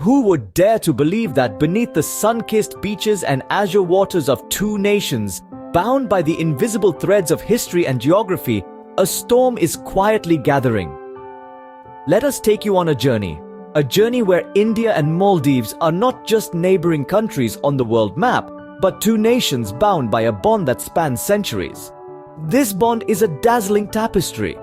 Who would dare to believe that beneath the sun-kissed beaches and azure waters of two nations, bound by the invisible threads of history and geography, a storm is quietly gathering? Let us take you on a journey where India and Maldives are not just neighboring countries on the world map, but two nations bound by a bond that spans centuries. This bond is a dazzling tapestry,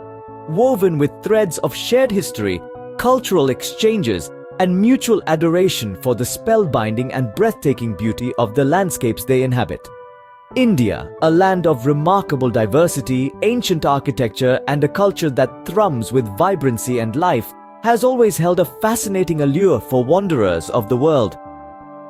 woven with threads of shared history, cultural exchanges, and mutual adoration for the spellbinding and breathtaking beauty of the landscapes they inhabit. India, a land of remarkable diversity, ancient architecture, and a culture that thrums with vibrancy and life, has always held a fascinating allure for wanderers of the world.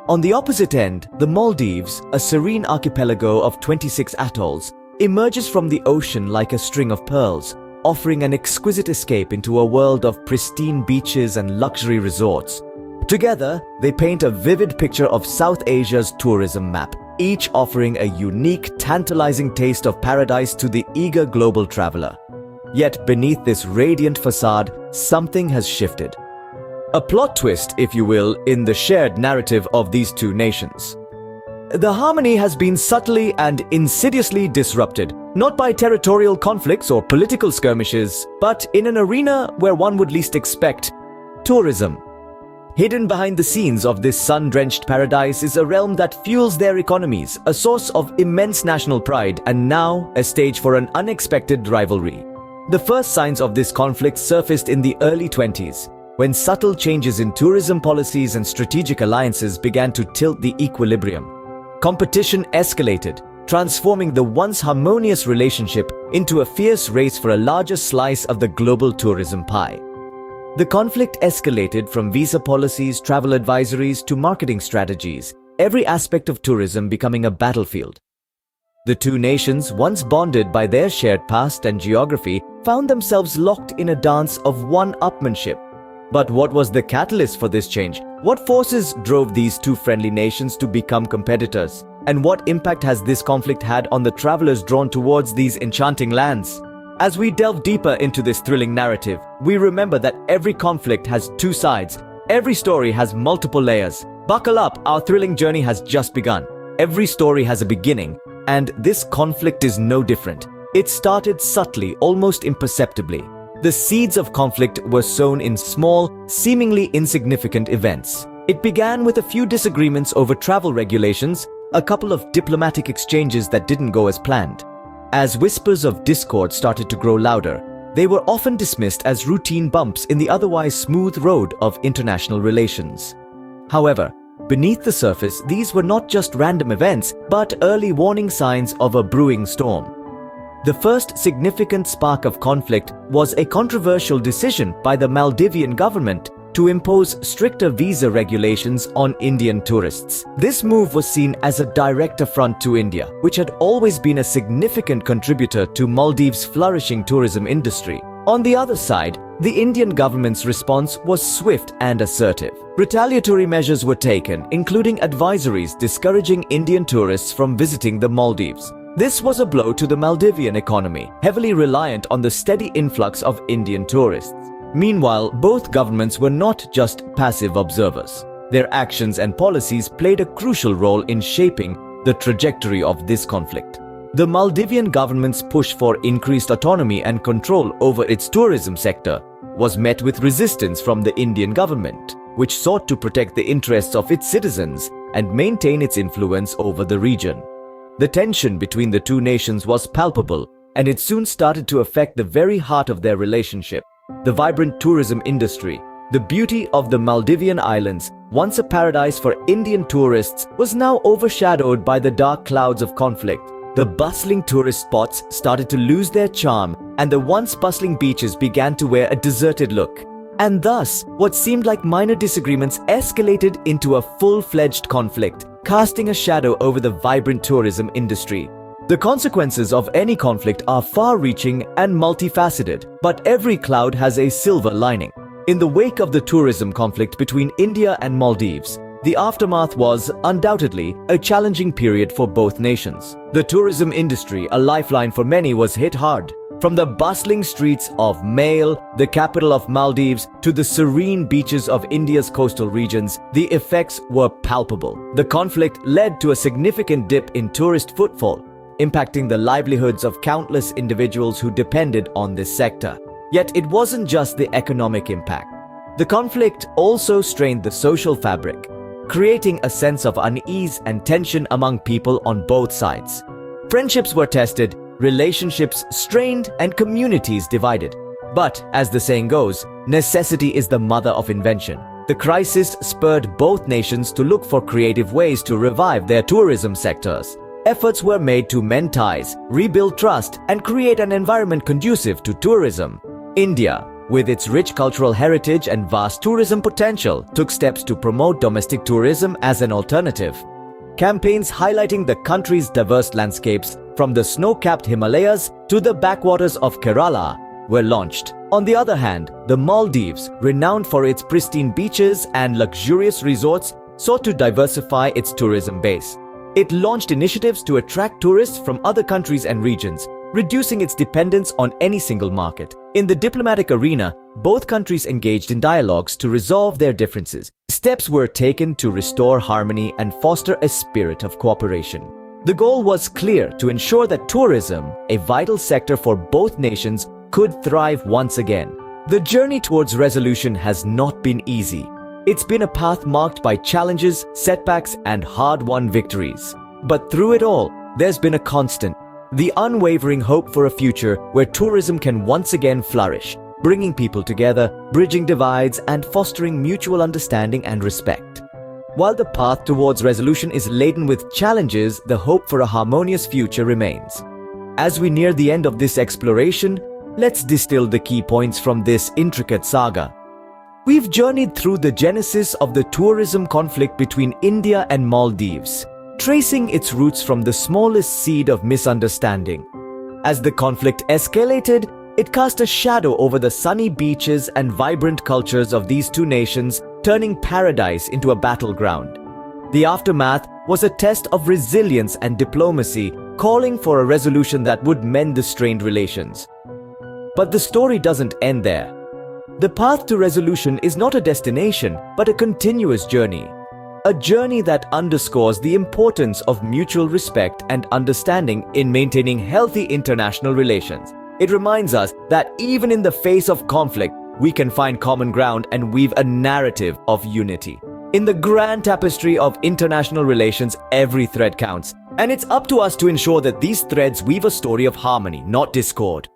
On the opposite end, the Maldives, a serene archipelago of 26 atolls, emerges from the ocean like a string of pearls, offering an exquisite escape into a world of pristine beaches and luxury resorts. Together, they paint a vivid picture of South Asia's tourism map, each offering a unique, tantalizing taste of paradise to the eager global traveler. Yet beneath this radiant facade, something has shifted. A plot twist, if you will, in the shared narrative of these two nations. The harmony has been subtly and insidiously disrupted, not by territorial conflicts or political skirmishes, but in an arena where one would least expect: tourism. Hidden behind the scenes of this sun-drenched paradise is a realm that fuels their economies, a source of immense national pride, and now a stage for an unexpected rivalry. The first signs of this conflict surfaced in the early 20s, when subtle changes in tourism policies and strategic alliances began to tilt the equilibrium. Competition escalated, transforming the once harmonious relationship into a fierce race for a larger slice of the global tourism pie. The conflict escalated from visa policies, travel advisories, to marketing strategies, every aspect of tourism becoming a battlefield. The two nations, once bonded by their shared past and geography, found themselves locked in a dance of one-upmanship. But what was the catalyst for this change? What forces drove these two friendly nations to become competitors? And what impact has this conflict had on the travelers drawn towards these enchanting lands? As we delve deeper into this thrilling narrative, we remember that every conflict has two sides. Every story has multiple layers. Buckle up, our thrilling journey has just begun. Every story has a beginning, and this conflict is no different. It started subtly, almost imperceptibly. The seeds of conflict were sown in small, seemingly insignificant events. It began with a few disagreements over travel regulations, a couple of diplomatic exchanges that didn't go as planned. As whispers of discord started to grow louder, they were often dismissed as routine bumps in the otherwise smooth road of international relations. However, beneath the surface, these were not just random events, but early warning signs of a brewing storm. The first significant spark of conflict was a controversial decision by the Maldivian government to impose stricter visa regulations on Indian tourists. This move was seen as a direct affront to India, which had always been a significant contributor to Maldives' flourishing tourism industry. On the other side, the Indian government's response was swift and assertive. Retaliatory measures were taken, including advisories discouraging Indian tourists from visiting the Maldives. This was a blow to the Maldivian economy, heavily reliant on the steady influx of Indian tourists. Meanwhile, both governments were not just passive observers. Their actions and policies played a crucial role in shaping the trajectory of this conflict. The Maldivian government's push for increased autonomy and control over its tourism sector was met with resistance from the Indian government, which sought to protect the interests of its citizens and maintain its influence over the region. The tension between the two nations was palpable, and it soon started to affect the very heart of their relationship. The vibrant tourism industry, the beauty of the Maldivian islands, once a paradise for Indian tourists, was now overshadowed by the dark clouds of conflict. The bustling tourist spots started to lose their charm, and the once bustling beaches began to wear a deserted look. And thus, what seemed like minor disagreements escalated into a full-fledged conflict, casting a shadow over the vibrant tourism industry. The consequences of any conflict are far-reaching and multifaceted, but every cloud has a silver lining. In the wake of the tourism conflict between India and Maldives, the aftermath was, undoubtedly, a challenging period for both nations. The tourism industry, a lifeline for many, was hit hard. From the bustling streets of Male, the capital of Maldives, to the serene beaches of India's coastal regions, the effects were palpable. The conflict led to a significant dip in tourist footfall, impacting the livelihoods of countless individuals who depended on this sector. Yet it wasn't just the economic impact. The conflict also strained the social fabric, creating a sense of unease and tension among people on both sides. Friendships were tested, relationships strained, and communities divided. But, as the saying goes, necessity is the mother of invention. The crisis spurred both nations to look for creative ways to revive their tourism sectors. Efforts were made to mend ties, rebuild trust, and create an environment conducive to tourism. India, with its rich cultural heritage and vast tourism potential, took steps to promote domestic tourism as an alternative. Campaigns highlighting the country's diverse landscapes, from the snow-capped Himalayas to the backwaters of Kerala, were launched. On the other hand, the Maldives, renowned for its pristine beaches and luxurious resorts, sought to diversify its tourism base. It launched initiatives to attract tourists from other countries and regions, reducing its dependence on any single market. In the diplomatic arena, both countries engaged in dialogues to resolve their differences. Steps were taken to restore harmony and foster a spirit of cooperation. The goal was clear: to ensure that tourism, a vital sector for both nations, could thrive once again. The journey towards resolution has not been easy. It's been a path marked by challenges, setbacks, and hard-won victories. But through it all, there's been a constant: the unwavering hope for a future where tourism can once again flourish, bringing people together, bridging divides, and fostering mutual understanding and respect. While the path towards resolution is laden with challenges, the hope for a harmonious future remains. As we near the end of this exploration, let's distill the key points from this intricate saga. We've journeyed through the genesis of the tourism conflict between India and Maldives, tracing its roots from the smallest seed of misunderstanding. As the conflict escalated, it cast a shadow over the sunny beaches and vibrant cultures of these two nations, turning paradise into a battleground. The aftermath was a test of resilience and diplomacy, calling for a resolution that would mend the strained relations. But the story doesn't end there. The path to resolution is not a destination, but a continuous journey. A journey that underscores the importance of mutual respect and understanding in maintaining healthy international relations. It reminds us that even in the face of conflict, we can find common ground and weave a narrative of unity. In the grand tapestry of international relations, every thread counts, and it's up to us to ensure that these threads weave a story of harmony, not discord.